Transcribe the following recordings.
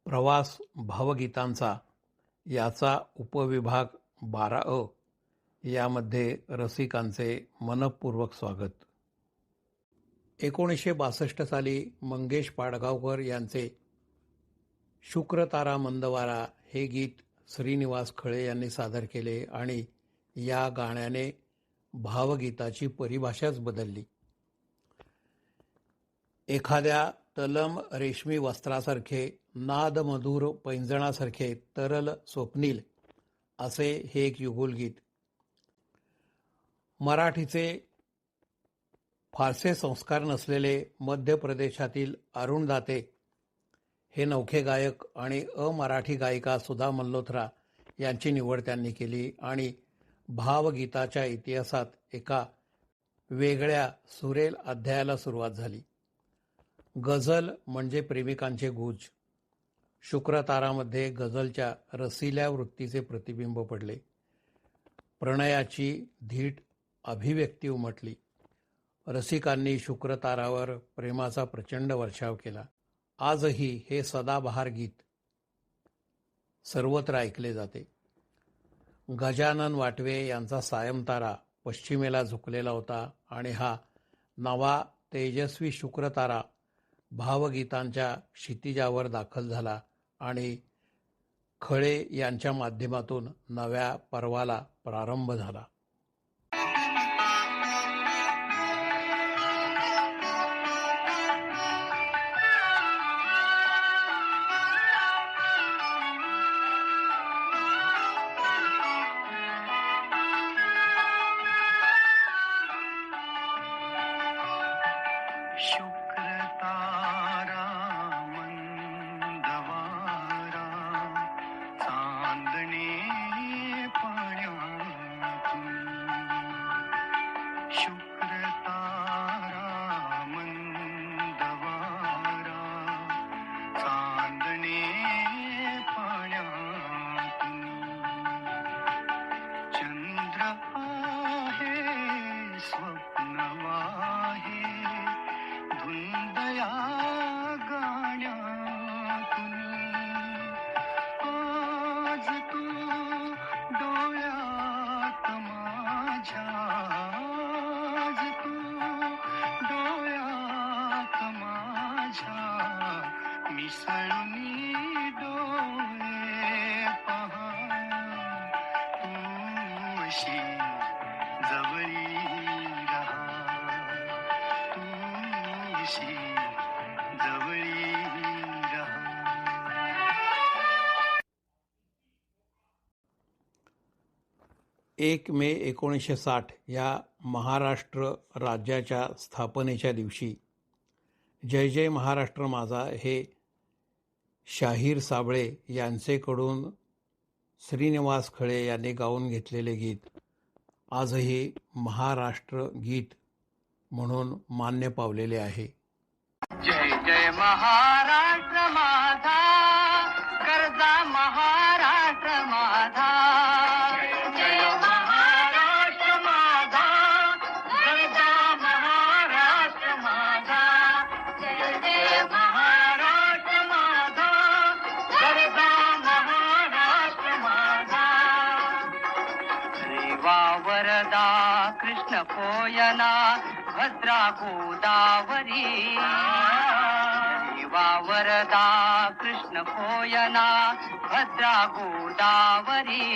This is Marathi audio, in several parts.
प्रवास भावगीतांचा याचा उपविभाग 12 यामध्ये रसिकांचे मनःपूर्वक स्वागत. 1962 साली मंगेश पाडगावकर यांचे शुक्रतारा मंदवारा हे गीत श्रीनिवास खळे यांनी सादर केले आणि या गाण्याने भावगीताची परिभाषाच बदलली. एखाद्या तलम रेशमी वस्त्रासारखे, नादमधुर पैंजणासारखे तरल स्वप्नील असे हे एक युगुलगीत. मराठीचे फारसे संस्कार नसलेले मध्य प्रदेशातील अरुण दाते हे नौखे गायक आणि अमराठी गायिका सुधा मल्होत्रा यांची निवड त्यांनी केली आणि भावगीताच्या इतिहासात एका वेगळ्या सुरेल अध्यायाला सुरुवात झाली. गझल म्हणजे प्रेमिकांचे गुज. शुक्रतारामध्ये गझलच्या रसिल्या वृत्तीचे प्रतिबिंब पडले. प्रणयाची धीट अभिव्यक्ती उमटली. रसिकांनी शुक्रतारावर प्रेमाचा प्रचंड वर्षाव केला. आजही हे सदाबहार गीत सर्वत्र ऐकले जाते. गजानन वाटवे यांचा सायमतारा पश्चिमेला झुकलेला होता आणि हा नवा तेजस्वी शुक्रतारा भावगीतांच्या क्षितिजावर दाखल झाला आणि खळे यांच्या माध्यमातून नव्या पर्वाला प्रारंभ झाला. एक मे 1960 या महाराष्ट्र राज्याच्या स्थापनेच्या दिवशी जय जय महाराष्ट्र माझा हे शाहीर साबळे यांचेकडून श्रीनिवास खळे यांनी गाऊन घेतलेले गीत आजही महाराष्ट्र गीत म्हणून मान्य पावलेले आहे. जय जय महाराष्ट्र माझा, कर्जा महाराष्ट्र माझा. वरदा कृष्ण कोयना भद्रा गोदावरी. वरदा कृष्ण कोयना भद्रा गोदावरी.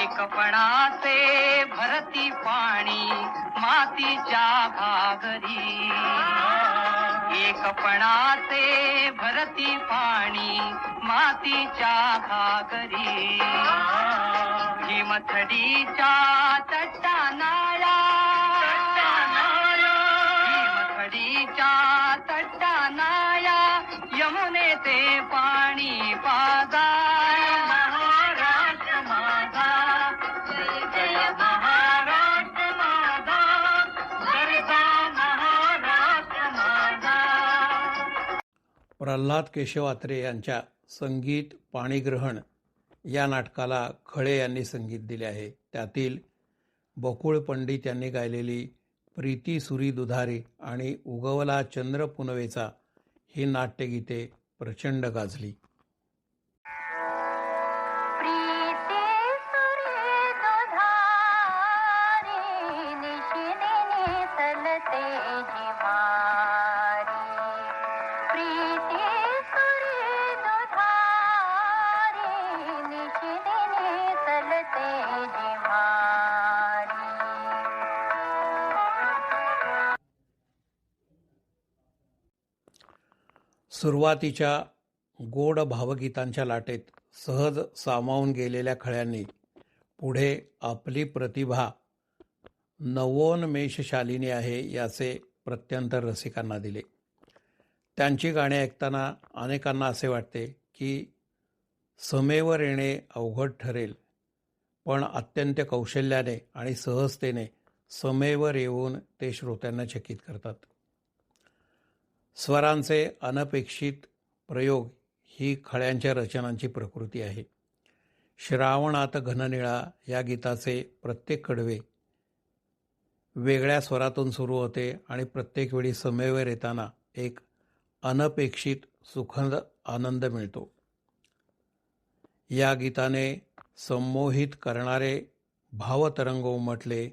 एकपणाचे भरती पाणी मातीच्या घागरी. एकपणाचे भरती पाणी मातीच्या घागरी. हिमथडीच्या तटानाळा, हिमथडीच्या तटानाळा यमुने ते पाणी पाजा. महाराष्ट्र माझा, जय महाराष्ट्र माझा, गरजा महाराष्ट्र माझा. प्रल्हाद केशव अत्रे यांच्या संगीत पाणीग्रहण या नाटकाला खळे यांनी संगीत दिले आहे. त्यातील बकुळ पंडित यांनी गायलेली प्रीती सुरी दुधारे आणि उगवला चंद्र पुनवेचा ही नाट्यगीते प्रचंड गाजली. प्रीती सुरेद धारी निशिदिनी सलते जिव्हारी. प्रीती सुरेद धारी निशिदिनी सलते जिव्हारी. सुरुवातीच्या गोड भावगीतांच्या लाटेत सहज सामावून गेलेल्या खळ्यांनी पुढे आपली प्रतिभा नवोन्मेषशालिनी आहे याचे प्रत्यंतर रसिकांना दिले. त्यांची गाणी ऐकताना अनेकांना असे वाटते की समेवर येणे अवघड ठरेल, पण अत्यंत कौशल्याने आणि सहजतेने समेवर येऊन ते श्रोत्यांना चकित करतात. स्वरांचे अनपेक्षित प्रयोग ही खळ्यांच्या रचनांची प्रकृती आहे. श्रावणात घननिळा या गीताचे प्रत्येक कडवे वेगळ्या स्वरातून सुरू होते आणि प्रत्येक वेळी समेवर येताना एक अनपेक्षित सुखद आनंद मिळतो. या गीताने संमोहित करणारे भावतरंग उमटले.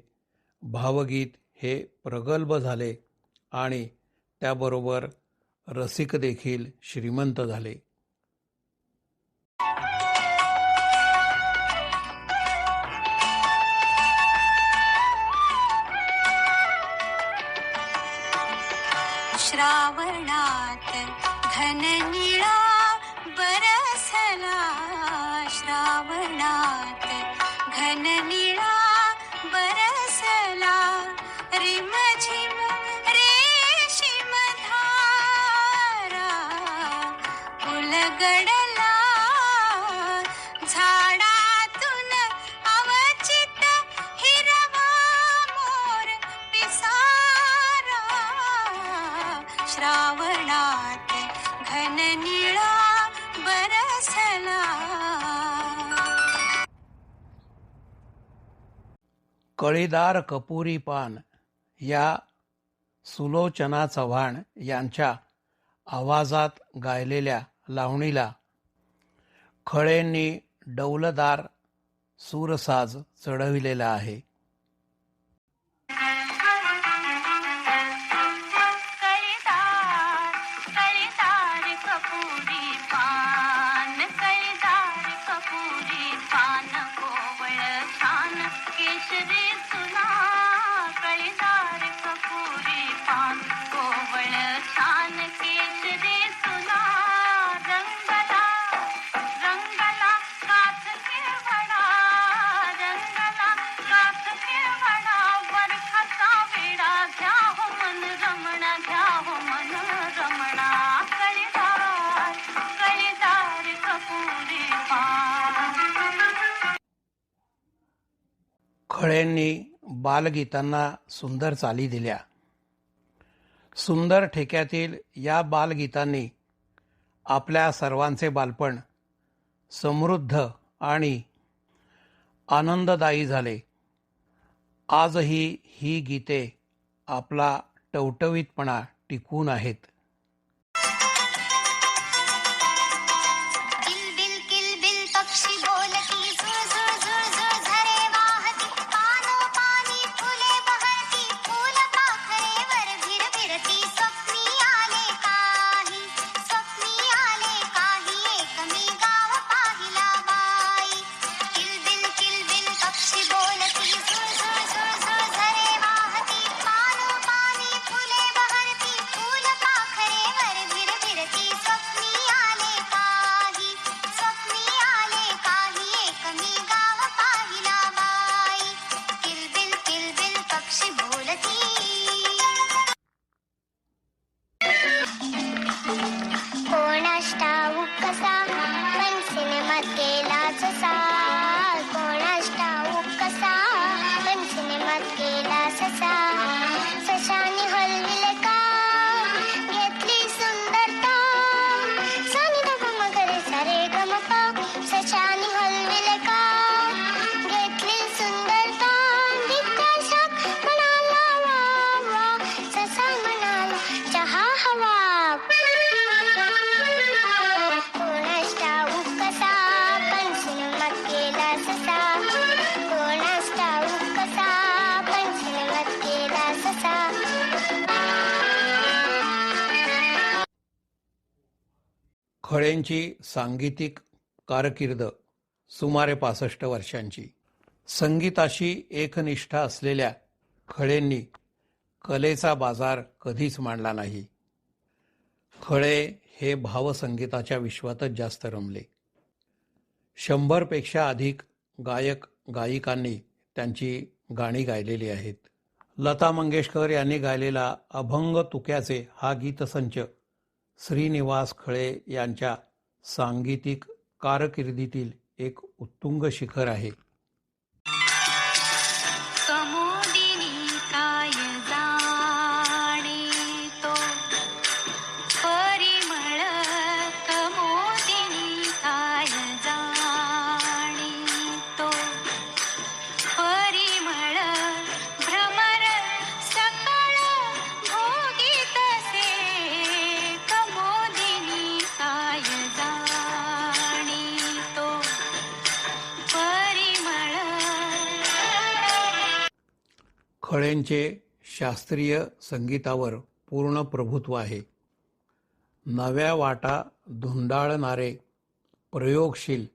भावगीत हे प्रगल्भ झाले आणि त्याबरोबर रसिक देखील श्रीमंत झाले. श्रावणात घननिळा बरसला. श्रावणात घननिळा बरसला. रिमझिम रेशीम धारा उलगडला. झाडातून अवचित हिरवा मोर पिसारा. श्रावणात घननिळा बरसला. कळीदार कपुरी पान या सुलोचना चव्हाण यांच्या आवाजात गायलेल्या लावणीला खळेंनी डौलदार सूरसाज चढविलेला आहे. कळीदार कपुरी पान. कळीदार कपुरी पान कोवळ छान केशरी तुला. कळीदार कपुरी पान कोवळ छान केशरी तुला. रंगला रंगला काठ केवडा. रंगला काठ केवडा. बरखाचा वेडा घ्याव मन रमणा. घ्याव मन रमणा. कळीदार कळीदार कपुरी पान. खळेंनी बालगीतांना सुंदर चाली दिल्या. सुंदर ठेक्यातील या बालगीतांनी आपल्या सर्वांचे बालपण समृद्ध आणि आनंददायी झाले. आजही ही गीते आपला टवटवीतपणा टिकवून आहेत. किलबिल किलबिल पक्षी बोलती. झुळ झुळ झुळ झुळ झरे वाहती. पानोपानी फुले बहरती. फूल पाखरेवर भिरभिरती. स्वप्नी आले काही. स्वप्नी आले काही. एक मी गाव पाहिला बाई. किलबिल किलबिल पक्षी बोलती. झुळ झुळ झुळ झुळ झरे वाहती. पानोपानी फुले बहरती. फूल पाखरेवर भिरभिरती. स्वप्नी आले काही. स्वप्नी आले काही. एक मी गाव पाहिला बाई. किलबिल किलबिल पक्षी बोलती. कोणास ठाऊक कसा पण सिनेमात गेला जसा. कोणास ठाऊक कसा पण सिनेमात गेला ससा. सशाने हलविले का घेतली सुंदरता. सानी गम करे सारे गम पा. सशाने हलविले का घेतली सुंदरता. दिग्दर्शक म्हणाला वा वा. ससा म्हणाला चहा हवा. खळेंची सांगीतिक कारकीर्द सुमारे 65 वर्षांची. संगीताशी एकनिष्ठा असलेल्या खळेंनी कलेचा बाजार कधीच मांडला नाही. खळे हे भावसंगीताच्या विश्वातच जास्त रमले. 100 पेक्षा अधिक गायक गायिकांनी त्यांची गाणी गायलेली आहेत. लता मंगेशकर यांनी गायलेला अभंग तुक्याचे हा गीतसंच श्रीनिवास खळे यांच्या सांगीतिक कारकिर्दीतील एक उत्तुंग शिखर आहे. कमोदिनी काय जाणे तो परिमळ, कमोदिनी काय जाणे तो परिमळ, भ्रमर सकळ भोगीतसे, कमोदिनी काय जाणे तो परिमळ. खळेंचे शास्त्रीय संगीतावर पूर्ण प्रभुत्व आहे. नव्या वाटा धुंडाळणारे प्रयोगशील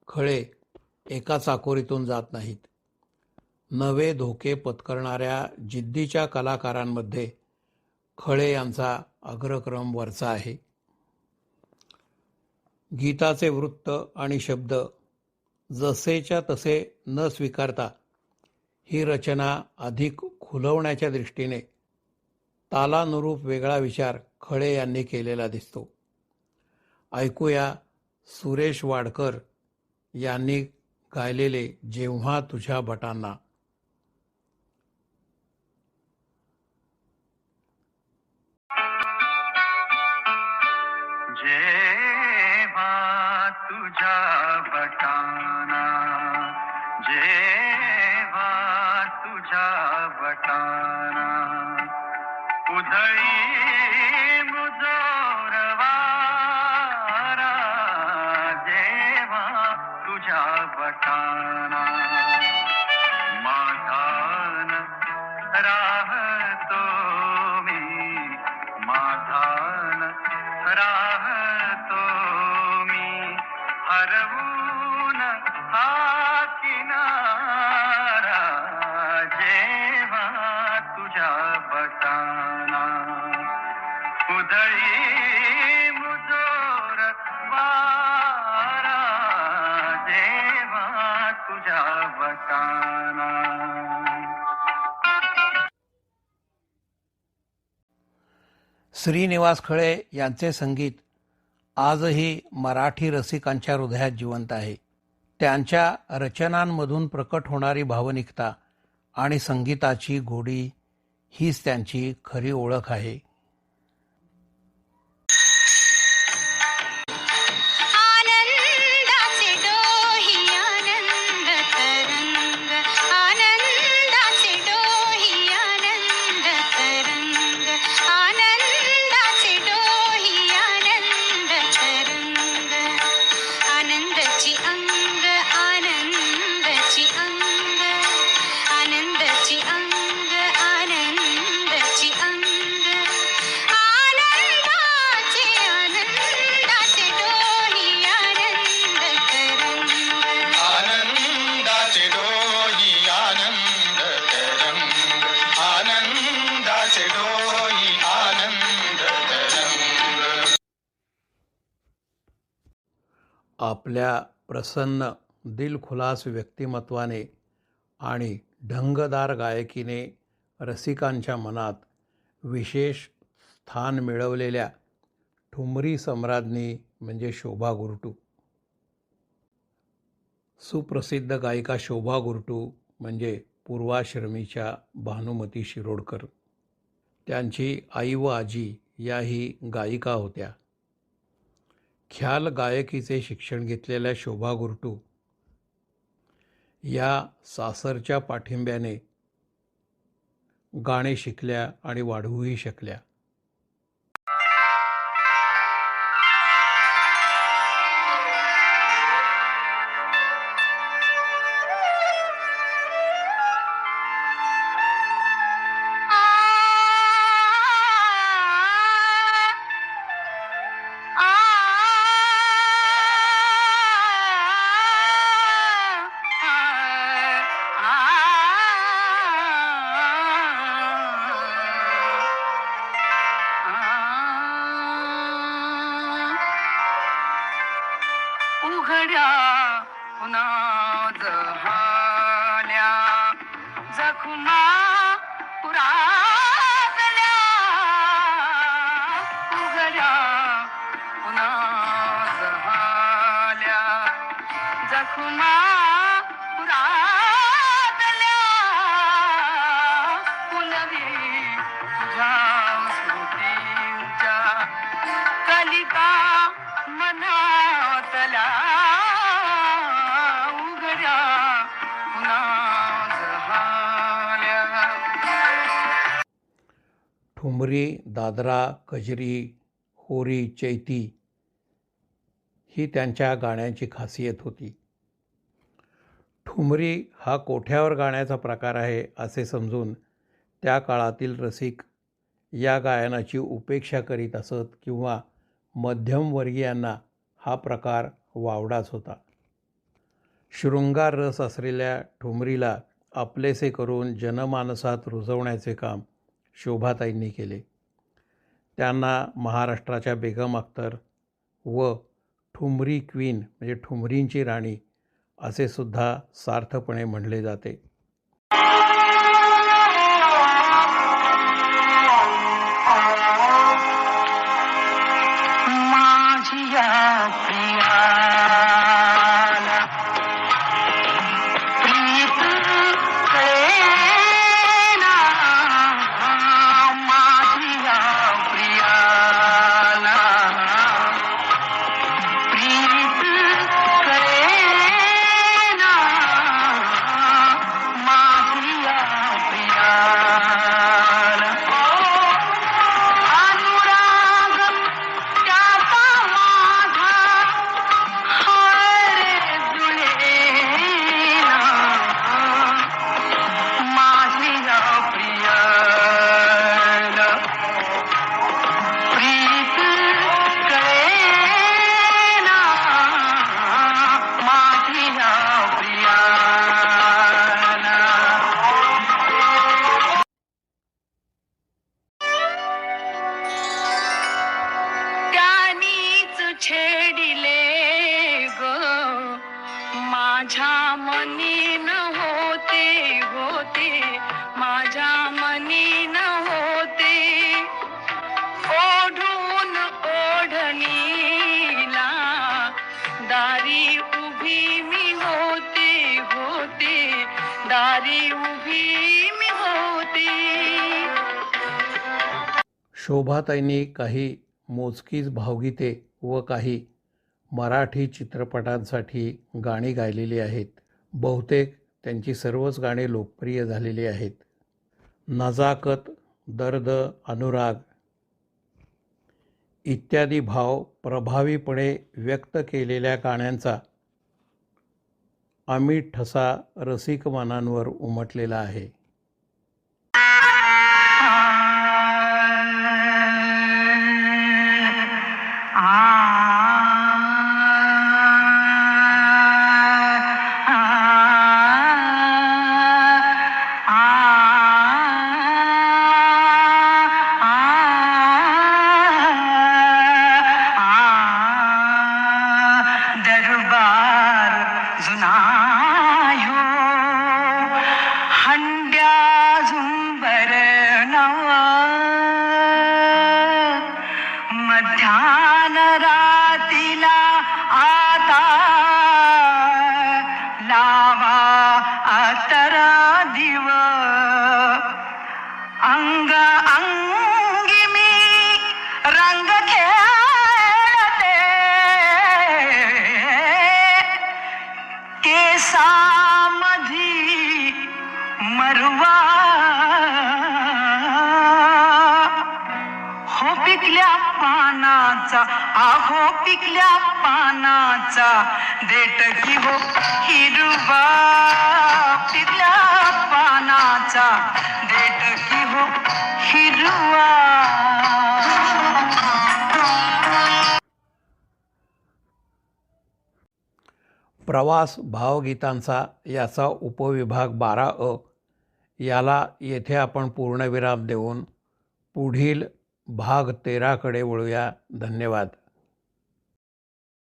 खळे एका चाकोरीतून जात नाहीत. नवे धोके पत्करणाऱ्या जिद्दीच्या कलाकारांमध्ये खळे यांचा अग्रक्रम वरचा आहे. गीताचे वृत्त आणि शब्द जसेच्या तसे न स्वीकारता ही रचना अधिक खुलवण्याच्या दृष्टीने तालानुरूप वेगळा विचार खळे यांनी केलेला दिसतो. ऐकूया सुरेश वाडकर यांनी गायलेले जेव्हा तुझ्या बटांना. जेव्हा तुझ्या बटाना, जेव्हा तुझ्या बटाना उधळी मुजोर वारा, जेव्हा तुझ्या बटाना माझान राहतो मी, माझान राहतो मी, हरवून हा किनारा, जेव्हा तुझ्या बटाना उधळी मुजोर वारा, जेव्हा तुझ्या बटाना. श्रीनिवास खळे यांचे संगीत आजही मराठी रसिकांच्या हृदयात जिवंत आहे. त्यांच्या रचनांमधून प्रकट होणारी भावनिकता आणि संगीताची गोडी हीच त्यांची खरी ओळख आहे. आनंदाचे डोही आनंद तरंग, आनंदाचे डोही आनंद तरंग, आनंदाचे डोही आनंद तरंग, आनंदाची अंग, आनंदाची अंग, आनंदाची अंग, आनंदाची अंग, आनंदाचे आनंदाचे डोही आनंद तरंग. आनंदाचे डोही आनंद तरंग, आनंदाचे डोही आनंद तरंग. आपल्या प्रसन्न दिलखुलास व्यक्तिमत्वाने आणि ढंगदार गायकीने रसिकांच्या मनात विशेष स्थान मिळवलेल्या ठुमरी सम्राज्ञी म्हणजे शोभा गुरटू. सुप्रसिद्ध गायिका शोभा गुरटू म्हणजे पूर्वाश्रमीच्या भानुमती शिरोडकर. त्यांची आई व आजी याही गायिका होत्या. ख्याल गायकीचे शिक्षण घेतलेल्या शोभा गुरटू या सासरच्या पाठिंब्याने गाणे शिकल्या आणि वाढवूही शकल्या. आ उघड्या पुन्हा जहाल्या जखमा पुरातल्या उघड्या पुन्हा जहाल्या जखमा पुरातल्या फुलवी तुझ्या स्मृतींच्या कलिका मनातल्या उघड्या पुन्हा जहाल्या. ठुमरी, दादरा, कजरी, होरी, चैती ही त्यांच्या गाण्यांची खासियत होती. ठुमरी हा कोठ्यावर गाण्याचा प्रकार आहे असे समजून त्या काळातील रसिक या गायनाची उपेक्षा करीत असत किंवा मध्यमवर्गीयांना हा प्रकार वावडाच होता. शृंगार रस असलेल्या ठुमरीला आपलेसे करून जनमानसात रुजवण्याचे काम शोभाताईंनी केले. त्यांना महाराष्ट्राच्या बेगम अख्तर व ठुमरी क्वीन म्हणजे ठुमरींची राणी असे सुद्धा सार्थपणे म्हणले जाते. माझिया प्रियाला प्रीत कळेना माझिया प्रियाला प्रीत कळेना माझिया प्रियाला अनुराग त्याचा माझा हाय जुळेना माझिया प्रियाला प्रीत कळेना माझिया प्रियाला. त्यानीच छेडिले ग माझ्या मनी न होते होते माझ्या मनी न होते ओढून ओढणीला दारी उभी मी होते होते दारी उभी मी होते. शोभाताईंनी काही मोजकीच भावगीते व काही मराठी चित्रपटांसाठी गाणी गायलेली आहेत. बहुतेक त्यांची सर्वच गाणी लोकप्रिय झालेली आहेत. नजाकत, दर्द, अनुराग इत्यादी भाव प्रभावीपणे व्यक्त केलेल्या गाण्यांचा अमिट ठसा रसिक मनांवर उमटलेला आहे. दरबार जुना ह्यो हंड्या झुंबर नवा मध्यान रातीला आता लावा अतर दिव अंग अंगी मी रंग खेळते केसामधी मरवा हो पिकल्या पानाचा आहो पिकल्या पानाचा देठ की हो हिरवा पिकल्या पानाचा देठ की हो हिरवा. प्रवास भावगीतांचा याचा उपविभाग 12 याला येथे आपण पूर्णविराम देऊन पुढील भाग 13 कडे वळूया. धन्यवाद.